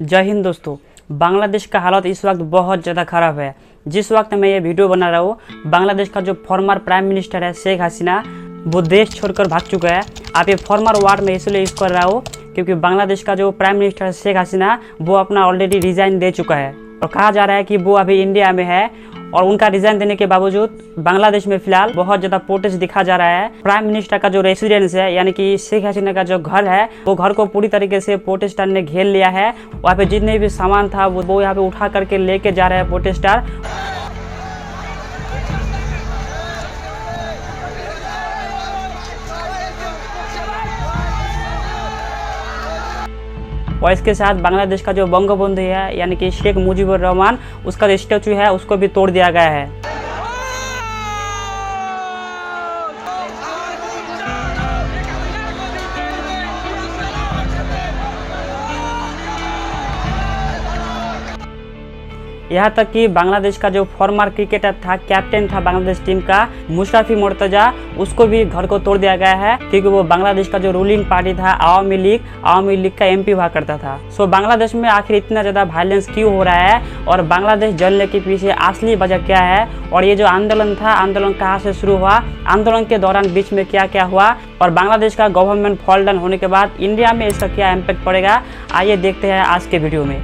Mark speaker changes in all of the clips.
Speaker 1: जय हिंद दोस्तों। बांग्लादेश का हालत इस वक्त बहुत ज़्यादा ख़राब है। जिस वक्त मैं ये वीडियो बना रहा हूँ, बांग्लादेश का जो फॉर्मर प्राइम मिनिस्टर है शेख हसीना, वो देश छोड़कर भाग चुका है। आप ये फॉर्मर वर्ड में इसलिए यूज़ कर रहा हूँ क्योंकि बांग्लादेश का जो प्राइम मिनिस्टर है शेख हसीना, वो अपना ऑलरेडी रिज़ाइन दे चुका है और कहा जा रहा है कि वो अभी इंडिया में है। और उनका रिजाइन देने के बावजूद बांग्लादेश में फिलहाल बहुत ज़्यादा प्रोटेस्ट दिखा जा रहा है। प्राइम मिनिस्टर का जो रेसिडेंस है, यानी कि शेख हसीना का जो घर है, वो घर को पूरी तरीके से प्रोटेस्टर ने घेर लिया है। वहाँ पे जितने भी सामान था वो यहाँ पे उठा करके लेके जा रहे हैं प्रोटेस्टर। और इसके साथ बांग्लादेश का जो बंगबंधु है, यानी कि शेख मुजीबुर रहमान, उसका स्टैचू है, उसको भी तोड़ दिया गया है। यहाँ तक कि बांग्लादेश का जो फॉर्मर क्रिकेटर था, कैप्टन था बांग्लादेश टीम का, मुशर्रफी मुर्तजा, उसको भी घर को तोड़ दिया गया है क्योंकि वो बांग्लादेश का जो रूलिंग पार्टी था आवामी लीग का एमपी हुआ करता था। सो बांग्लादेश में आखिर इतना ज़्यादा वायलेंस क्यों हो रहा है और बांग्लादेश जलने के पीछे असली वजह क्या है, और ये जो आंदोलन था, आंदोलन कहाँ से शुरू हुआ, आंदोलन के दौरान बीच में क्या क्या हुआ, और बांग्लादेश का गवर्नमेंट फॉल डाउन होने के बाद इंडिया में इसका क्या इम्पैक्ट पड़ेगा, आइए देखते हैं आज के वीडियो में।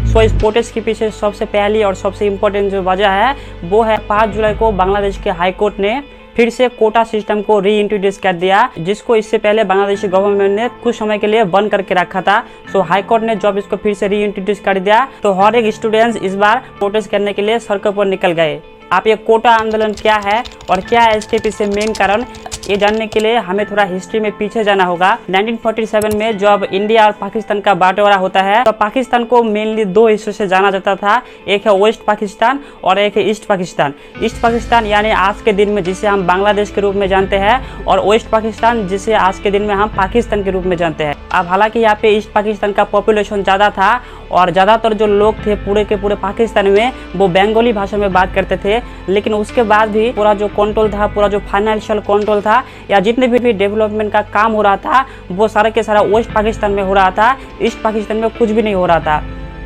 Speaker 1: तो इस प्रोटेस्ट के पीछे सबसे पहली और सबसे इम्पोर्टेंट जो वजह है वो है 5 जुलाई को बांग्लादेश के हाई कोर्ट ने फिर से कोटा सिस्टम को री इंट्रोड्यूस कर दिया, जिसको इससे पहले बांग्लादेशी गवर्नमेंट ने कुछ समय के लिए बंद करके रखा था। सो हाई कोर्ट ने जब इसको फिर से री इंट्रोड्यूस कर दिया तो हर एक स्टूडेंट्स इस बार प्रोटेस्ट करने के लिए सड़कों पर निकल गए। आप ये कोटा आंदोलन क्या है और क्या है इसके पीछे मेन कारण, ये जानने के लिए हमें थोड़ा हिस्ट्री में पीछे जाना होगा। 1947 में जब इंडिया और पाकिस्तान का बांटवारा होता है तो पाकिस्तान को मेनली 2 हिस्सों से जाना जाता था, एक है वेस्ट पाकिस्तान और एक है ईस्ट पाकिस्तान। ईस्ट पाकिस्तान यानी आज के दिन में जिसे हम बांग्लादेश के रूप में जानते हैं, और वेस्ट पाकिस्तान जिसे आज के दिन में हम पाकिस्तान के रूप में जानते हैं। अब हालांकि यहाँ पे ईस्ट पाकिस्तान का पॉपुलेशन ज़्यादा था और ज़्यादातर जो लोग थे पूरे के पूरे पाकिस्तान में वो बंगाली भाषा में बात करते थे, लेकिन उसके बाद भी पूरा जो कंट्रोल था, पूरा जो फाइनेंशियल कंट्रोल था या जितने भी डेवलपमेंट का काम हो रहा था वो सारा के सारा वेस्ट पाकिस्तान में हो रहा था। ईस्ट पाकिस्तान में कुछ भी नहीं हो रहा था।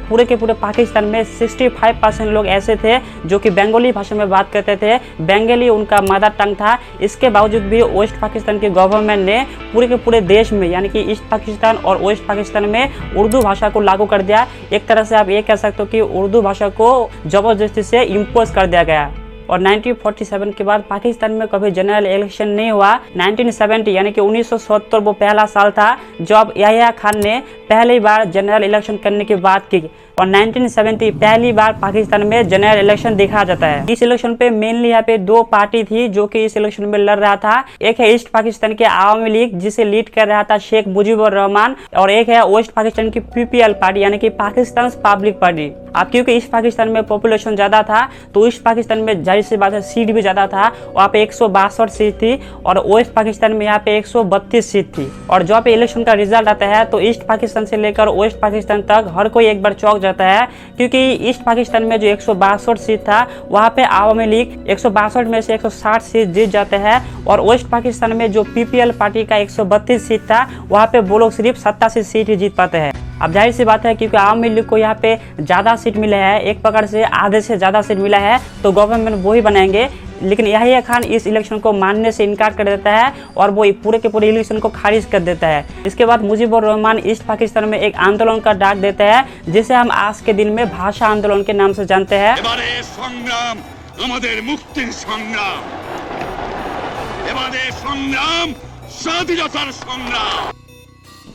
Speaker 1: पूरे के पूरे पाकिस्तान में 65% लोग ऐसे थे जो कि बंगाली भाषा में बात करते थे, बंगाली उनका मदर टंग था। इसके बावजूद भी वेस्ट पाकिस्तान की गवर्नमेंट ने पूरे के पूरे देश में, यानी कि ईस्ट पाकिस्तान और वेस्ट पाकिस्तान में उर्दू भाषा को लागू कर दिया। एक तरह से आप ये कह सकते हो कि उर्दू भाषा को ज़बरदस्ती से इम्पोज कर दिया गया। और 1947 के बाद पाकिस्तान में कभी जनरल इलेक्शन नहीं हुआ। 1970 यानी कि 1970 वो पहला साल था जब याह्या खान ने पहली बार जनरल इलेक्शन करने की बात की, और 1970 पहली बार पाकिस्तान में जनरल इलेक्शन देखा जाता है। इस इलेक्शन पे मेनली यहाँ पे 2 पार्टी थी जो कि इस इलेक्शन में लड़ रहा था। एक है ईस्ट पाकिस्तान के आवामी लीग जिसे लीड कर रहा था शेख मुजीबुर रहमान, और एक है वेस्ट पाकिस्तान की पीपीएल पार्टी यानी कि पाकिस्तान पब्लिक पार्टी। अब क्योंकि ईस्ट पाकिस्तान में पॉपुलेशन ज़्यादा था तो ईस्ट पाकिस्तान में जाहिर सी बात है सीट भी ज़्यादा था, वहाँ पे 162 सीट थी, और वेस्ट पाकिस्तान में यहाँ पे 132 सीट थी। और जब पे इलेक्शन का रिजल्ट आता है तो ईस्ट पाकिस्तान से लेकर वेस्ट पाकिस्तान तक हर कोई एक बार चौंक जाता है, क्योंकि ईस्ट पाकिस्तान में जो 162 सीट था वहाँ पे आवामी लीग 162 में से 160 सीट जीत जाते हैं, और वेस्ट पाकिस्तान में जो पीपीएल पार्टी का 132 सीट था वहाँ पे वो लोग सिर्फ 87 सीट ही जीत पाते हैं। अब जाहिर सी बात है क्योंकि आवामी लीग को यहाँ पे ज़्यादा सीट मिला है, एक प्रकार से आधे से ज़्यादा सीट मिला है, तो गवर्नमेंट वो ही बनाएंगे। लेकिन याह्या खान इस इलेक्शन को मानने से इनकार कर देता है और वो पूरे के पूरे इलेक्शन को खारिज कर देता है। इसके बाद मुजीबुर रहमान ईस्ट पाकिस्तान में एक आंदोलन का डाक देते हैं जिसे हम आज के दिन में भाषा आंदोलन के नाम से जानते हैं।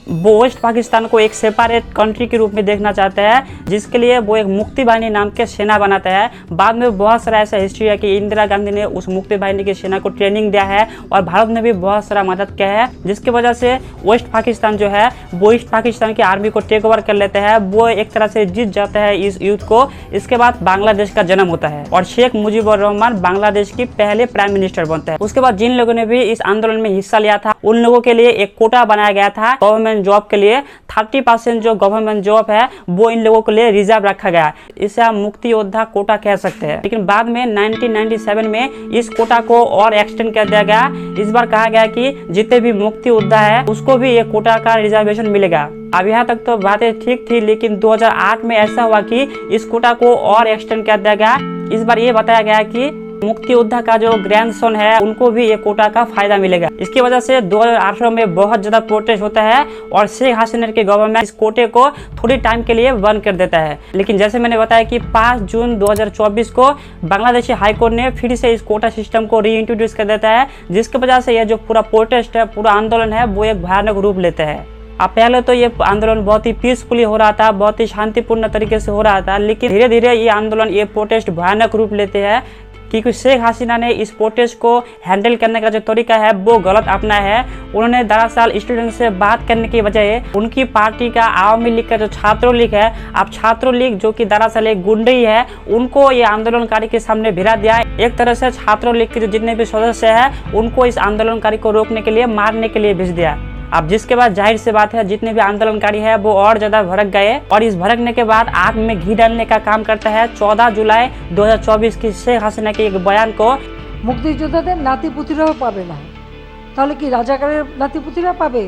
Speaker 1: वो वेस्ट पाकिस्तान को एक सेपरेट कंट्री के रूप में देखना चाहते हैं, जिसके लिए वो एक मुक्ति बाहिनी नाम के सेना बनाते हैं। बाद में बहुत सारा ऐसा हिस्ट्री है कि इंदिरा गांधी ने उस मुक्ति बाहिनी की सेना को ट्रेनिंग दिया है और भारत ने भी बहुत सारा मदद किया है, जिसकी वजह से वेस्ट पाकिस्तान जो है वो ईस्ट पाकिस्तान की आर्मी को टेक ओवर कर लेते हैं। वो एक तरह से जीत जाता है इस युद्ध को। इसके बाद बांग्लादेश का जन्म होता है और शेख मुजीबुर रहमान बांग्लादेश की पहले प्राइम मिनिस्टर बनते हैं। उसके बाद जिन लोगों ने भी इस आंदोलन में हिस्सा लिया था उन लोगों के लिए एक कोटा बनाया गया था गवर्नमेंट जॉब के लिए 30% जो गवर्नमेंट जॉब है वो इन लोगों के लिए रिजर्व रखा गया। इसे हम मुक्ति योद्धा कोटा कह सकते हैं। लेकिन बाद में 1997 में इस कोटा को और एक्सटेंड कर दिया गया। इस बार कहा गया कि जितने भी मुक्ति योद्धा है उसको भी ये कोटा का रिजर्वेशन मिलेगा। अब यहाँ तक तो बातें ठीक थी, लेकिन 2008 में ऐसा हुआ कि इस कोटा को और एक्सटेंड कर दिया गया। इस बार ये बताया गया कि मुक्ति योद्धा का जो ग्रैंडसन है उनको भी ये कोटा का फायदा मिलेगा। इसकी वजह से 2018 में बहुत ज्यादा प्रोटेस्ट होता है और शेख हसीना के गवर्नमेंट इस कोटे को थोड़ी टाइम के लिए बंद कर देता है। लेकिन जैसे मैंने बताया कि 5 जून 2024 को बांग्लादेशी हाईकोर्ट ने फिर से इस कोटा सिस्टम को रीइंट्रोड्यूस कर देता है, जिसकी वजह से यह जो पूरा प्रोटेस्ट है, पूरा आंदोलन है, वो एक भयानक रूप लेता है। अब पहले तो ये आंदोलन बहुत ही पीसफुली हो रहा था, बहुत ही शांतिपूर्ण तरीके से हो रहा था, लेकिन धीरे धीरे ये आंदोलन, ये प्रोटेस्ट भयानक रूप लेते हैं, क्योंकि शेख हसीना ने इस प्रोटेस्ट को हैंडल करने का जो तरीका है वो गलत अपना है। उन्होंने दरअसल स्टूडेंट से बात करने की बजाय उनकी पार्टी का आवामी लीग का जो छात्रों लीग है, अब छात्रों लीग जो कि दरअसल एक गुंडई है, उनको ये आंदोलनकारी के सामने भिड़ा दिया। एक तरह से छात्रों लीग के जो जितने भी सदस्य हैं उनको इस आंदोलनकारी को रोकने के लिए, मारने के लिए भेज दिया। अब जिसके बाद जाहिर सी बात है जितने भी आंदोलनकारी है वो और ज्यादा भड़क गए और इस भड़कने के बाद आग में घी डालने का काम करता है 14 जुलाई 2024 की शेख हसीना के एक बयान को।
Speaker 2: মুক্তিযোদ্ধাদের নাতিপুতিরাও পাবে না, তাহলে কি রাজাকারের নাতিপুতিরা পাবে?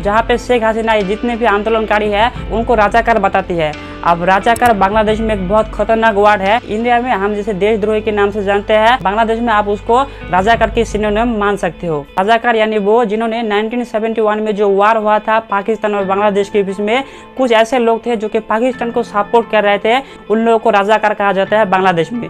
Speaker 1: जहाँ पे शेख हसीना जितने भी आंदोलनकारी है उनको राजाकार बताती है। अब राजाकार बांग्लादेश में एक बहुत खतरनाक वर्ड है। इंडिया में हम जैसे देशद्रोही के नाम से जानते हैं, बांग्लादेश में आप उसको राजाकार की सिनोनिम मान सकते हो। राजाकार यानी वो जिन्होंने 1971 में जो वार हुआ था पाकिस्तान और बांग्लादेश के बीच में, कुछ ऐसे लोग थे जो कि पाकिस्तान को सपोर्ट कर रहे थे, उन लोगों को राजाकार कहा जाता है बांग्लादेश में।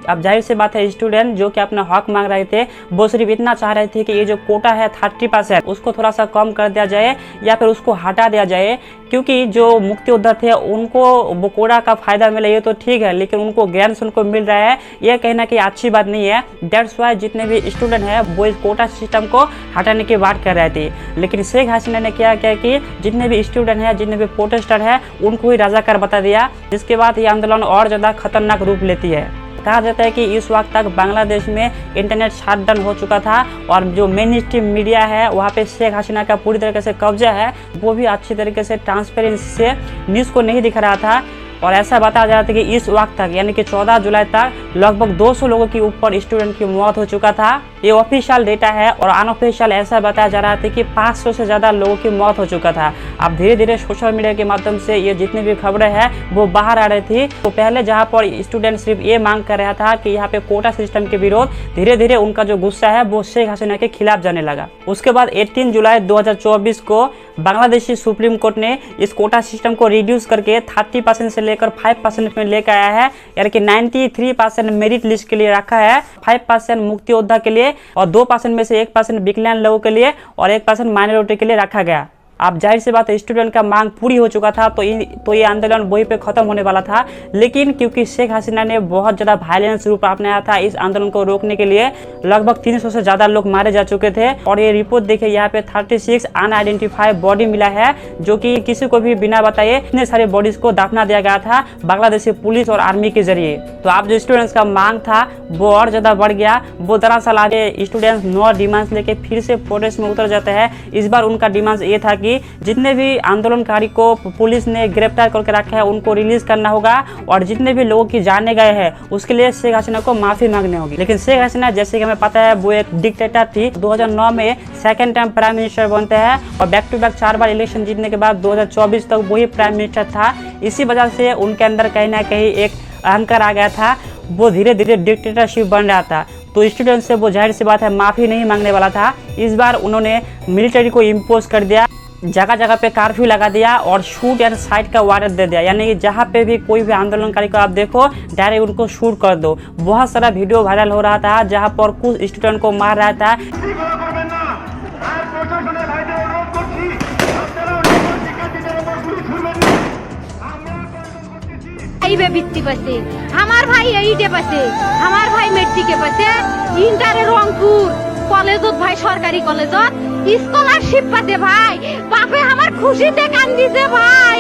Speaker 1: अब जाहिर सी बात है स्टूडेंट जो कि अपना हक मांग रहे थे वो सिर्फ इतना चाह रहे थे कि ये जो कोटा है 30% उसको थोड़ा सा कम कर दिया जाए या फिर उसको हटा दिया जाए, क्योंकि जो मुक्ति योद्धा थे उनको वो कोटा का फायदा मिला ये तो ठीक है, लेकिन उनको ग्रैंडसन को मिल रहा है, ये कहना कि अच्छी बात नहीं है। दैट्स वाई जितने भी स्टूडेंट हैं वो इस कोटा सिस्टम को हटाने की बात कर रहे थे। लेकिन शेख हसीना ने क्या किया कि जितने भी स्टूडेंट हैं, जितने भी प्रोटेस्टर हैं, उनको ही राजाकार बता दिया, जिसके बाद ये आंदोलन और ज़्यादा खतरनाक रूप लेती है। कहा जाता है कि इस वक्त तक बांग्लादेश में इंटरनेट शटडाउन हो चुका था और जो मेन स्ट्रीम मीडिया है वहाँ पे शेख हसीना का पूरी तरीके से कब्जा है, वो भी अच्छी तरीके से ट्रांसपेरेंसी से न्यूज़ को नहीं दिखा रहा था। और ऐसा बताया जा रहा था कि इस वक्त तक यानी कि 14 जुलाई तक लगभग 200 लोगों के ऊपर स्टूडेंट की मौत हो चुका था। ये ऑफिशियल डेटा है और अनऑफिशियल ऐसा बताया जा रहा था कि 500 से ज़्यादा लोगों की मौत हो चुका था। अब धीरे धीरे सोशल मीडिया के माध्यम से ये जितनी भी खबरें हैं वो बाहर आ रही थी। तो पहले जहाँ पर स्टूडेंट सिर्फ ये मांग कर रहा था कि यहाँ पे कोटा सिस्टम के विरोध, धीरे धीरे उनका जो गुस्सा है वो शेख हसीना के खिलाफ जाने लगा। उसके बाद 18 जुलाई 2024 को बांग्लादेशी सुप्रीम कोर्ट ने इस कोटा सिस्टम को रिड्यूस करके 30% से लेकर 5% में लेकर आया है, यानी कि 93% मेरिट लिस्ट के लिए रखा है, 5% मुक्ति योद्धा के लिए और 2% में से 1% विकलांग लोगों के लिए और 1% माइनॉरिटी के लिए रखा गया। अब जाहिर सी बात है स्टूडेंट का मांग पूरी हो चुका था, तो ये आंदोलन वहीं पे खत्म होने वाला था। लेकिन क्योंकि शेख हसीना ने बहुत ज़्यादा वायलेंस रूप अपनाया था इस आंदोलन को रोकने के लिए, लगभग 300 से ज़्यादा लोग मारे जा चुके थे। और ये रिपोर्ट देखिए यहाँ पे 36 अनआइडेंटिफाइड बॉडी मिला है, जो कि किसी को भी बिना बताए इतने सारे बॉडीज को दफना दिया गया था बांग्लादेशी पुलिस और आर्मी के जरिए। तो आप जो स्टूडेंट्स का मांग था वो और ज़्यादा बढ़ गया। वो दरअसल आगे स्टूडेंट्स 9 डिमांड्स लेके फिर से प्रोटेस्ट में उतर जाते हैं। इस बार उनका डिमांड्स ये था कि जितने भी आंदोलनकारी को पुलिस ने गिरफ्तार करके रखा है उनको रिलीज करना होगा और जितने भी लोगों की जाने गए हैं उसके लिए शेख हसीना को माफी मांगनी होगी। लेकिन शेख हसीना जैसे कि हमें पता है वो एक डिक्टेटर थी। 2009 में सेकंड टाइम प्राइम मिनिस्टर बनते हैं और बैक टू बैक 4 बार इलेक्शन जीतने के बाद 2024 तक वही प्राइम मिनिस्टर था। इसी वजह से उनके अंदर कहीं ना कहीं एक अहंकार आ गया था, वो धीरे धीरे डिक्टेटरशिप बन रहा था। तो स्टूडेंट से वो जाहिर सी बात है माफी नहीं मांगने वाला था। इस बार उन्होंने मिलिट्री को इम्पोज कर दिया, जगह जगह पे कर्फ्यू लगा दिया और शूट एंड साइट का वारंट दे दिया, यानी कि जहाँ पे भी कोई भी आंदोलनकारी को आप देखो डायरेक्ट उनको शूट कर दो। बहुत सारा वीडियो वायरल हो रहा था जहाँ पर कुछ स्टूडेंट को मार रहा था।
Speaker 3: বৃত্তি পাচ্ছে আমার ভাই এইটে পাচ্ছে, আমার ভাই মেট্রিকে পাচ্ছে, ইন্টারে রংপুর কলেজত ভাই সরকারি কলেজত স্কলারশিপ পাতে ভাই, বাপে আমার খুশিতে কান্দিছে ভাই।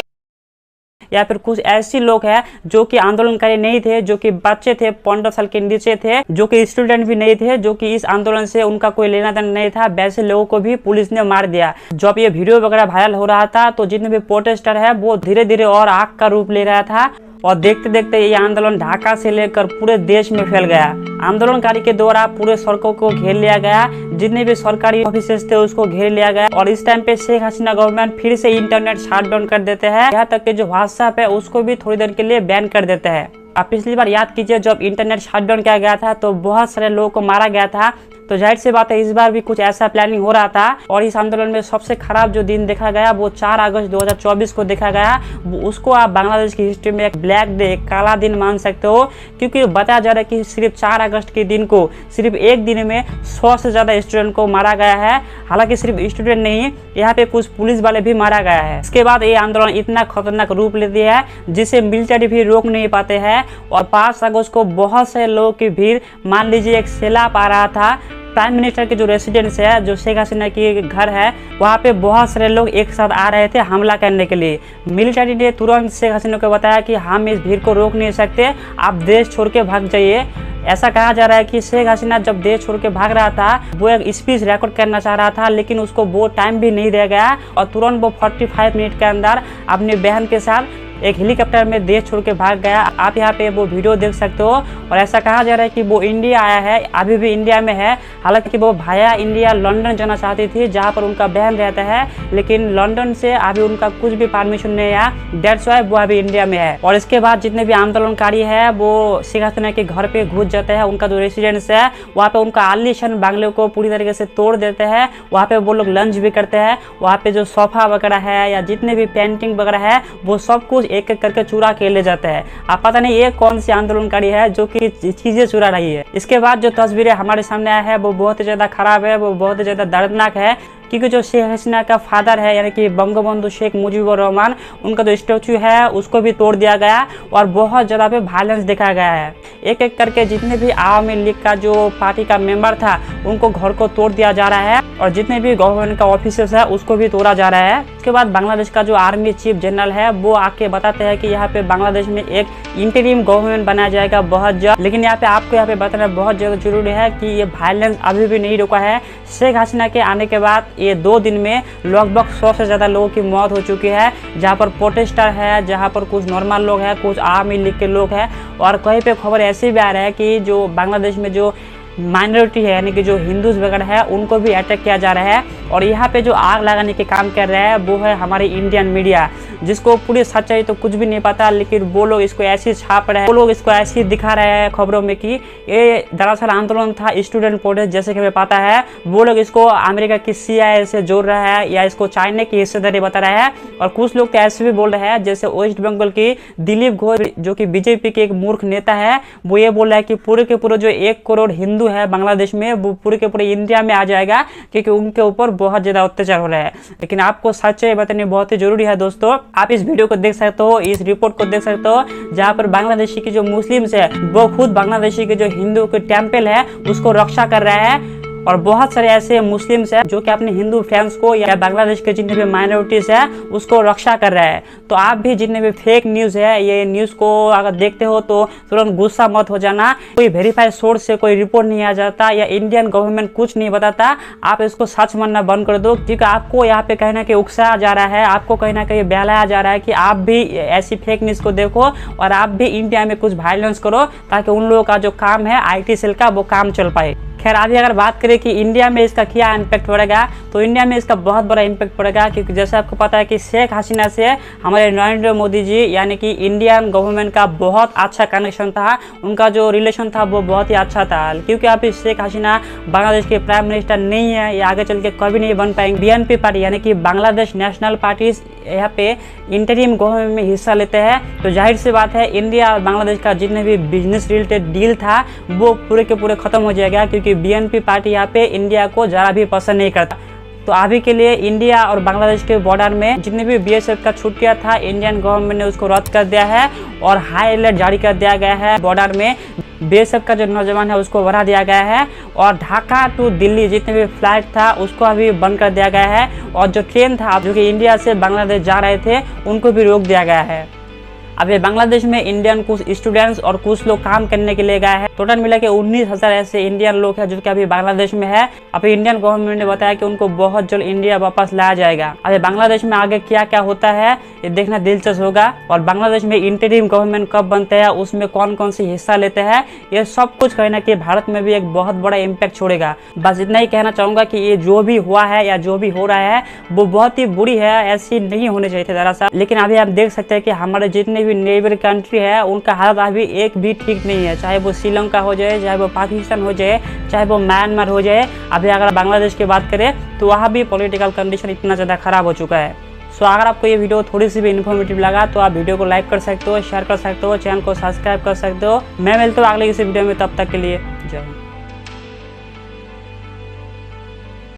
Speaker 1: या फिर कुछ ऐसे लोग हैं जो कि आंदोलनकारी नहीं थे, जो कि बच्चे थे, 15 साल के नीचे थे, जो कि स्टूडेंट भी नहीं थे, जो कि इस आंदोलन से उनका कोई लेना देना नहीं था, वैसे लोगों को भी पुलिस ने मार दिया। जब ये वीडियो वगैरह वायरल हो रहा था तो जितने भी प्रोटेस्टर है वो धीरे धीरे और आग का रूप ले रहा था और देखते देखते ये आंदोलन ढाका से लेकर पूरे देश में फैल गया। आंदोलनकारी के द्वारा पूरे सड़कों को घेर लिया गया, जितने भी सरकारी ऑफिसेस थे उसको घेर लिया गया और इस टाइम पे शेख हसीना गवर्नमेंट फिर से इंटरनेट शटडाउन कर देते हैं, यहाँ तक कि जो व्हाट्सएप है उसको भी थोड़ी देर के लिए बैन कर देते हैं। आप पिछली बार याद कीजिए जब इंटरनेट शटडाउन किया गया था तो बहुत सारे लोगों को मारा गया था, तो जाहिर सी बात है इस बार भी कुछ ऐसा प्लानिंग हो रहा था। और इस आंदोलन में सबसे खराब जो दिन देखा गया वो 4 अगस्त 2024 को देखा गया। उसको आप बांग्लादेश की हिस्ट्री में एक ब्लैक डे, काला दिन मान सकते हो, क्योंकि बताया जा रहा है कि सिर्फ 4 अगस्त के दिन को सिर्फ एक दिन में 100 से ज़्यादा स्टूडेंट को मारा गया है। हालांकि सिर्फ स्टूडेंट नहीं, यहाँ पे कुछ पुलिस वाले भी मारा गया है। इसके बाद ये आंदोलन इतना खतरनाक रूप ले दिया है जिसे मिलिट्री भी रोक नहीं पाते हैं। और 5 अगस्त को बहुत से लोगों की भीड़, मान लीजिए एक सैलाब आ रहा था, प्राइम मिनिस्टर के जो रेसिडेंस है, जो शेख हसीना की घर है, वहाँ पे बहुत सारे लोग एक साथ आ रहे थे हमला करने के लिए। मिलिट्री ने तुरंत शेख हसीना को बताया कि हम इस भीड़ को रोक नहीं सकते, आप देश छोड़ के भाग जाइए। ऐसा कहा जा रहा है कि शेख हसीना जब देश छोड़ के भाग रहा था वो एक स्पीच रिकॉर्ड करना चाह रहा था, लेकिन उसको वो टाइम भी नहीं दिया गया और तुरंत वो 45 मिनट के अंदर अपनी बहन के साथ एक हेलीकॉप्टर में देश छोड़ के भाग गया। आप यहाँ पे वो वीडियो देख सकते हो। और ऐसा कहा जा रहा है कि वो इंडिया आया है, अभी भी इंडिया में है। हालांकि वो भाया इंडिया लंदन जाना चाहती थी जहाँ पर उनका बहन रहता है, लेकिन लंदन से अभी उनका कुछ भी परमिशन नहीं आया, दैट्स व्हाई वो अभी इंडिया में है। और इसके बाद जितने भी आंदोलनकारी है वो शेख हसीना के घर पे घुस जाते हैं, उनका जो रेसिडेंस है वहाँ पे उनका आलीशान बंगले को पूरी तरीके से तोड़ देते हैं। वहाँ पे वो लोग लंच भी करते हैं, वहाँ पे जो सोफा वगैरह है या जितने भी पेंटिंग वगैरह है वो सब कुछ एक एक करके चुरा के ले जाते हैं। आप पता नहीं ये कौन सी आंदोलनकारी है जो कि चीजें चुरा रही है। इसके बाद जो तस्वीरें हमारे सामने आया है वो बहुत ही ज्यादा खराब है, वो बहुत ही ज्यादा दर्दनाक है, क्योंकि जो शेख हसीना का फादर है यानी कि बंगबंधु शेख मुजीबुर रहमान, उनका जो स्टैचू है उसको भी तोड़ दिया गया और बहुत ज़्यादा पे वायलेंस दिखाया गया है। एक एक करके जितने भी आवामी लीग का जो पार्टी का मेंबर था उनको घर को तोड़ दिया जा रहा है और जितने भी गवर्नमेंट का ऑफिसर्स है उसको भी तोड़ा जा रहा है। उसके बाद बांग्लादेश का जो आर्मी चीफ जनरल है वो आके बताते हैं कि यहाँ पे बांग्लादेश में एक इंटरिम गवर्नमेंट बनाया जाएगा बहुत जल्द। लेकिन यहाँ पे आपको यहाँ पे बताना बहुत ज़्यादा जरूरी है कि ये वायलेंस अभी भी नहीं रुका है। शेख हसीना के आने के बाद ये 2 दिन में लगभग 100 से ज़्यादा लोगों की मौत हो चुकी है, जहाँ पर प्रोटेस्टर है, जहाँ पर कुछ नॉर्मल लोग हैं, कुछ आवामी लीग के लोग हैं। और कहीं पे खबर ऐसी भी आ रहा है कि जो बांग्लादेश में जो माइनॉरिटी है यानी कि जो हिंदूज वगैरह है उनको भी अटैक किया जा रहा है। और यहाँ पे जो आग लगाने के काम कर रहा है वो है हमारी इंडियन मीडिया, जिसको पूरी सच्चाई तो कुछ भी नहीं पता, लेकिन वो लोग इसको ऐसे छाप रहे हैं, वो लोग इसको ऐसे दिखा रहे हैं खबरों में कि ये दरअसल आंदोलन था स्टूडेंट प्रोटेस्ट, जैसे कि हमें पता है। वो लोग इसको अमेरिका की CIA से जोड़ रहा है या इसको चाइना की हिस्सेदारी बता रहा है। और कुछ लोग तो ऐसे भी बोल रहे हैं, जैसे वेस्ट बंगाल की दिलीप घोष जो कि बीजेपी के एक मूर्ख नेता है, वो ये बोल रहा है कि पूरे के पूरे जो 1 करोड़ हिंदू है बांग्लादेश में वो पूरे के पूरे इंडिया में आ जाएगा, क्योंकि उनके ऊपर बहुत ज्यादा अत्याचार हो रहा है। लेकिन आपको सच्चाई बतानी बहुत ही जरूरी है दोस्तों। आप इस वीडियो को देख सकते हो, इस रिपोर्ट को देख सकते हो, जहाँ पर बांग्लादेशी की जो मुस्लिम्स है वो खुद बांग्लादेशी के जो हिंदू के टेम्पल है उसको रक्षा कर रहा है। और बहुत सारे ऐसे मुस्लिम्स हैं जो कि अपने हिंदू फ्रेंड्स को या बांग्लादेश के जितने भी माइनॉरिटीज है उसको रक्षा कर रहा है। तो आप भी जितने भी फेक न्यूज़ है, ये न्यूज़ को अगर देखते हो तो तुरंत गुस्सा मत हो जाना। कोई वेरीफाइड सोर्स से कोई रिपोर्ट नहीं आ जाता या इंडियन गवर्नमेंट कुछ नहीं बताता, आप इसको सच मानना बंद कर दो, क्योंकि आपको यहाँ पे कहीं ना कहीं उकसाया जा रहा है, आपको कहीं ना कहीं बहलाया जा रहा है कि आप भी ऐसी फेक न्यूज़ को देखो और आप भी इंडिया में कुछ वायलेंस करो, ताकि उन लोगों का जो काम है IT सेल का वो काम चल पाए। खैर अभी अगर बात करें कि इंडिया में इसका क्या इम्पैक्ट पड़ेगा, तो इंडिया में इसका बहुत बड़ा इम्पैक्ट पड़ेगा, क्योंकि जैसे आपको पता है कि शेख हसीना से हमारे नरेंद्र मोदी जी यानी कि इंडियन गवर्नमेंट का बहुत अच्छा कनेक्शन था, उनका जो रिलेशन था वो बहुत ही अच्छा था। क्योंकि अभी शेख हसीना बांग्लादेश के प्राइम मिनिस्टर नहीं है, या आगे चल के कभी नहीं बन पाएंगे। BNP पार्टी यानी कि बांग्लादेश नेशनल पार्टी यहाँ पे इंटरिम गवर्नमेंट में हिस्सा लेते हैं। तो जाहिर सी बात है इंडिया और बांग्लादेश का जितने भी बिजनेस रिलेटेड डील था वो पूरे के पूरे खत्म हो जाएगा, क्योंकि BNP पार्टी यहाँ पे इंडिया को ज़रा भी पसंद नहीं करता। तो अभी के लिए इंडिया और बांग्लादेश के बॉर्डर में जितने भी BSF का छुट्टियाँ था इंडियन गवर्नमेंट ने उसको रद्द कर दिया है और हाई अलर्ट जारी कर दिया गया है। बॉर्डर में BSF का जो नौजवान है उसको बढ़ा दिया गया है और ढाका टू दिल्ली जितने भी फ्लाइट था उसको अभी बंद कर दिया गया है। और जो ट्रेन था जो कि इंडिया से बांग्लादेश जा रहे थे उनको भी रोक दिया गया है। अभी बांग्लादेश में इंडियन कुछ स्टूडेंट्स और कुछ लोग काम करने के लिए गए हैं। टोटल मिला के 19,000 ऐसे इंडियन लोग हैं जो कि अभी बांग्लादेश में है। अभी इंडियन गवर्नमेंट ने बताया कि उनको बहुत जल्द इंडिया वापस लाया जाएगा। अभी बांग्लादेश में आगे क्या क्या होता है ये देखना दिलचस्प होगा, और बांग्लादेश में इंटरिम गवर्नमेंट कब बनते हैं, उसमें कौन कौन सी हिस्सा लेते हैं, ये सब कुछ कहना कि भारत में भी एक बहुत बड़ा इम्पैक्ट छोड़ेगा। बस इतना ही कहना चाहूंगा कि ये जो भी हुआ है या जो भी हो रहा है वो बहुत ही बुरी है, ऐसी नहीं होनी चाहिए थी जरा सा। लेकिन अभी आप देख सकते हैं कि हमारे जितने भी नेबर कंट्री है उनका हालत अभी एक भी ठीक नहीं है, चाहे वो श्रीलंका हो जाए, चाहे वो पाकिस्तान हो जाए, चाहे वो म्यांमार हो जाए। अभी अगर बांग्लादेश की बात करें तो वहाँ भी पॉलिटिकल कंडीशन इतना ज़्यादा खराब हो चुका है। सो अगर आपको ये वीडियो थोड़ी सी भी इन्फॉर्मेटिव लगा तो आप वीडियो को लाइक कर सकते हो, शेयर कर सकते हो, चैनल को सब्सक्राइब कर सकते हो। मैं मिलता हूँ अगले किसी वीडियो में, तब तक के लिए जय हिंद।